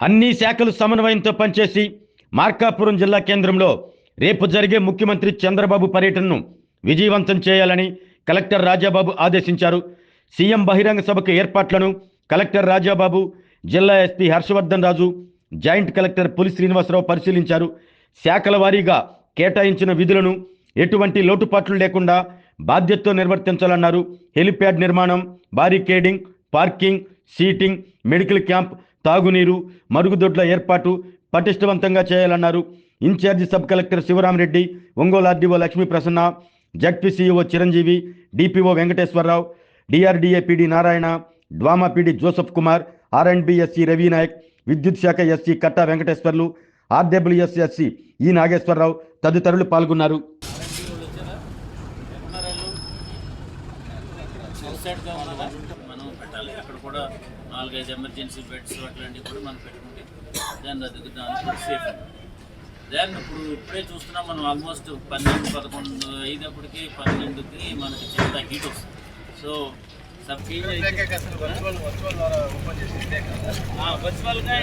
అన్ని శాఖలు సమన్వయంతో పనిచేసి మార్కాపురం జిల్లా కేంద్రంలో రేపు జరిగే ముఖ్యమంత్రి చంద్రబాబు పర్యటనను విజయవంతం చేయాలని కలెక్టర్ రాజాబాబు ఆదేశించారు. సీఎం బహిరంగ సభకు ఏర్పాట్లను కలెక్టర్ రాజాబాబు, జిల్లా ఎస్పీ హర్షవర్ధన్ రాజు, జాయింట్ కలెక్టర్ పులి శ్రీనివాసరావు పరిశీలించారు. శాఖల వారీగా కేటాయించిన విధులను ఎటువంటి లోటుపాట్లు లేకుండా బాధ్యతతో నిర్వర్తించాలన్నారు. హెలిప్యాడ్ నిర్మాణం, barricading, parking, seating, medical camp, తాగునీరు, మరుగుదొడ్ల ఏర్పాటు పటిష్టవంతంగా చేయాలన్నారు. In charge sub collector Sivaramareddy, Ongole RDO Lakshmi Prasanna, ZPCEO Chiranjeevi, DPO Venkateswararao, DRDA PD Narayana, DWMA PD Joseph Kumar, R and B SE Ravinayak, విద్యుత్ శాఖ SE Katta Venkateswarlu, RWS SE E Nageswararao తదితరులు పాల్గొన్నారు. మనం పెట్టాలి. అక్కడ కూడా 4-5 ఎమర్జెన్సీ బెడ్స్ అట్లాంటివి కూడా మనం పెట్టుకుంటే దానికి కూడా సేఫ్. దాన్ని ఇప్పుడే చూస్తున్నాం మనం. ఆల్మోస్ట్ 12-11 అయ్యేటప్పటికి 12కి మనకి చాలా హీట్ వస్తుంది. సో వర్చువల్గా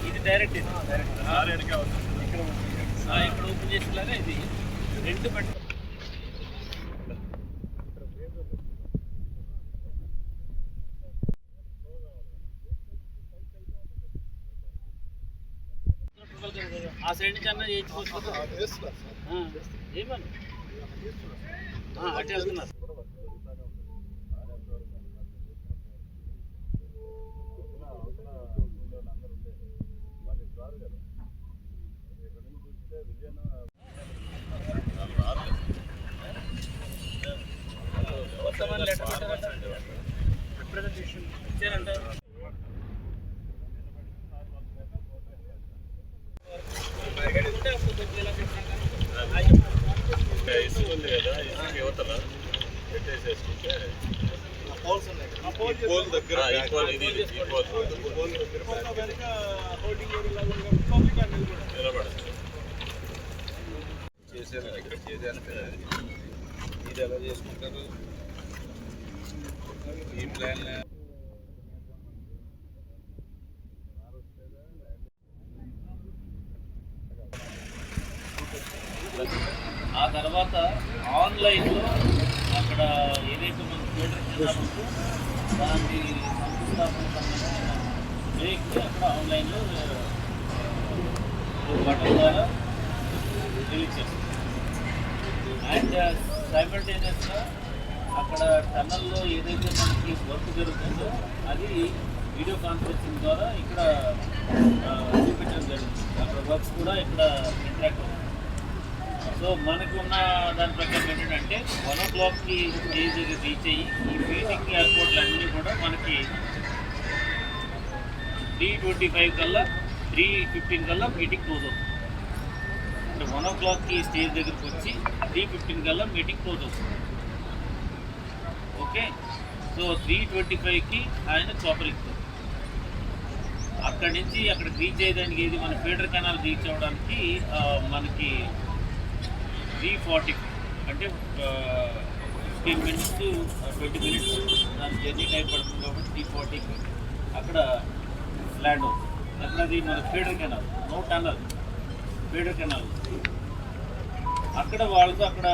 ఇది డైరెక్ట్ ఇక్కడ ఓపెన్ చేసేలాగా ఇది 2 బెడ్. ఆ సైడ్ నుంచి అన్న చేయించుకోవచ్చు. ఏమన్నా అట్టే వెళ్తున్నారు. రిప్రజెంటేషన్ ఇచ్చారంటారు. చేశాను ఇక్కడ చేశాను. మీరు ఎలా చేసుకుంటారు ఈ ప్లాన్? ఆ తర్వాత ఆన్లైన్లో అక్కడ ఏదైతే మనం ఫిల్టర్ చేసామో దాన్ని సంస్థాపన బ్రేక్ అక్కడ ఆన్లైన్లో బటన్ ద్వారా రిలీజ్ చేస్తాం. అండ్ సైమల్టేనియస్గా అక్కడ టన్నల్లో ఏదైతే మనకి వర్క్ జరుగుతుందో అది వీడియో కాన్ఫరెన్సింగ్ ద్వారా ఇక్కడ చూపించడం జరుగుతుంది. అక్కడ వర్క్స్ కూడా ఇక్కడ ఇంటరాక్ట్ అవుతుంది. సో మనకు ఉన్న దాని ప్రకారం ఏంటంటే 1 o'clockకి స్టేజ్ రీచ్ అయ్యి ఈ మీటింగ్ ఎయిర్పోర్ట్లు అన్నీ కూడా మనకి 3:25 కల్లా 3:15 కల్లా మీటింగ్ క్లోజ్ అవుతుంది. అంటే 1 o'clockకి స్టేజ్ దగ్గరికి వచ్చి 3:15 కల్లా మీటింగ్ క్లోజ్ అవుతుంది. ఓకే. సో 3:25కి ఆయన చాపర్ ఎక్కుతారు. అక్కడి నుంచి అక్కడికి రీచ్ అయ్యేదానికి ఇది మన ఫీడర్ కెనాల్ రీచ్ అవ్వడానికి మనకి 3:40 అంటే 15 minutes to 20 minutes దాని జర్నీ టైం పడుతుంది. కాబట్టి 3:40కి అక్కడ ల్యాండ్ అవుతుంది. అక్కడది మన feeder canal, no tunnel, feeder canal. అక్కడ వాళ్ళతో అక్కడ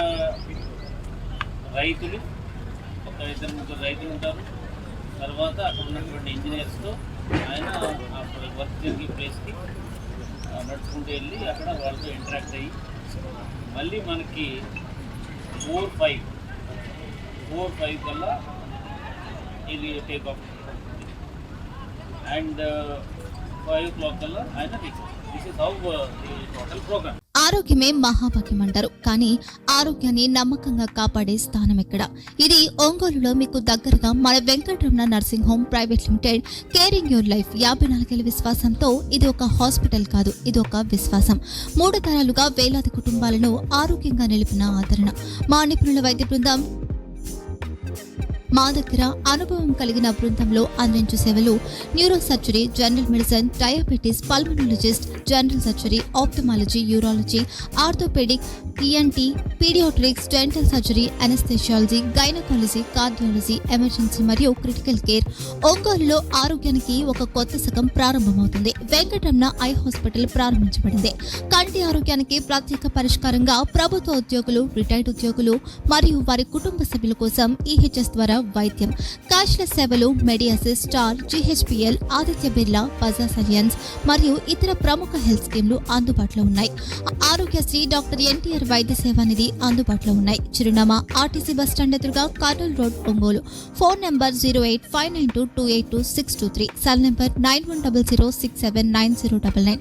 రైతులు ఒక 2-3 రైతులు ఉంటారు. తర్వాత అక్కడ ఉన్నటువంటి ఇంజనీర్స్తో ఆయన అక్కడ వర్క్ జరిగే ప్లేస్కి నడుచుకుంటూ వెళ్ళి అక్కడ వాళ్ళతో ఇంటరాక్ట్ అయ్యి మళ్ళీ మనకి 4-5 కల్లా ఇది టేక్ ఆఫ్ అండ్ 5 o'clock కల్లా ఆయన reach. This is how the total programme. ఆరోగ్యమే మహాభాగ్యం అంటారు. కానీ ఆరోగ్యాన్ని నమ్మకంగా కాపాడే స్థానం ఎక్కడ? ఇది ఒంగోలులో మీకు దగ్గరగా మన Venkataramana nursing home private limited. Caring your life 54 ఏళ్ల విశ్వాసంతో ఇది ఒక హాస్పిటల్ కాదు, ఇది ఒక విశ్వాసం. 3 తరాలుగా వేలాది కుటుంబాలను ఆరోగ్యంగా నిలిపిన ఆదరణ. మా నిపుణుల వైద్య బృందం మా దగ్గర అనుభవం కలిగిన బృందంలో అందించే సేవలు neuro surgery, general medicine, diabetes, pulmonologist, general surgery, ophthalmology, urology, orthopaedic, ENT, paediatrics, dental surgery, anaesthesiology, gynaecology, cardiology, emergency మరియు క్రిటికల్ కేర్. ఒంగోలులో ఆరోగ్యానికి ఒక కొత్త శకం ప్రారంభమవుతుంది. వెంకటరమణ ఐ హాస్పిటల్ ప్రారంభించబడింది. కంటి ఆరోగ్యానికి ప్రత్యేక పరిష్కారంగా ప్రభుత్వ ఉద్యోగులు, రిటైర్డ్ ఉద్యోగులు మరియు వారి కుటుంబ సభ్యుల కోసం ఈహెచ్ఎస్ ద్వారా వైద్యం, క్యాష్లెస్ సేవలు, మెడియాసిస్, స్టార్, జీహెచ్పిఎల్, ఆదిత్య బిర్లా, బజాజ్ అలియన్స్ మరియు ఇతర ప్రముఖ హెల్త్ స్కీమ్లు అందుబాటులో ఉన్నాయి. ఆరోగ్యశ్రీ, డాక్టర్ ఎన్టీఆర్ వైద్య సేవా నిధి అందుబాటులో ఉన్నాయి. చిరునామా ఆర్టీసీ బస్ స్టాండ్ ఎదురుగా, Kurnool road, Ongole. Phone number 08592282623, cell number 9100679099,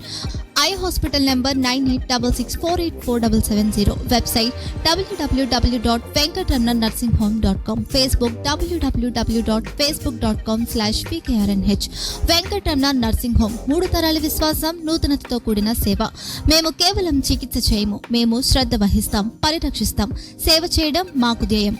eye hospital number 9866484770, website www.venkatramannursing.com, Facebook www.facebook.com/vkrnh. Venkataramana nursing home, 3 తరాల విశ్వాసం, నూతనతతో కూడిన సేవ. మేము కేవలం చికిత్స చేయము, మేము శ్రద్ధ వహిస్తాం, పరిరక్షిస్తాం. సేవ చేయడం మాకు ధ్యేయం.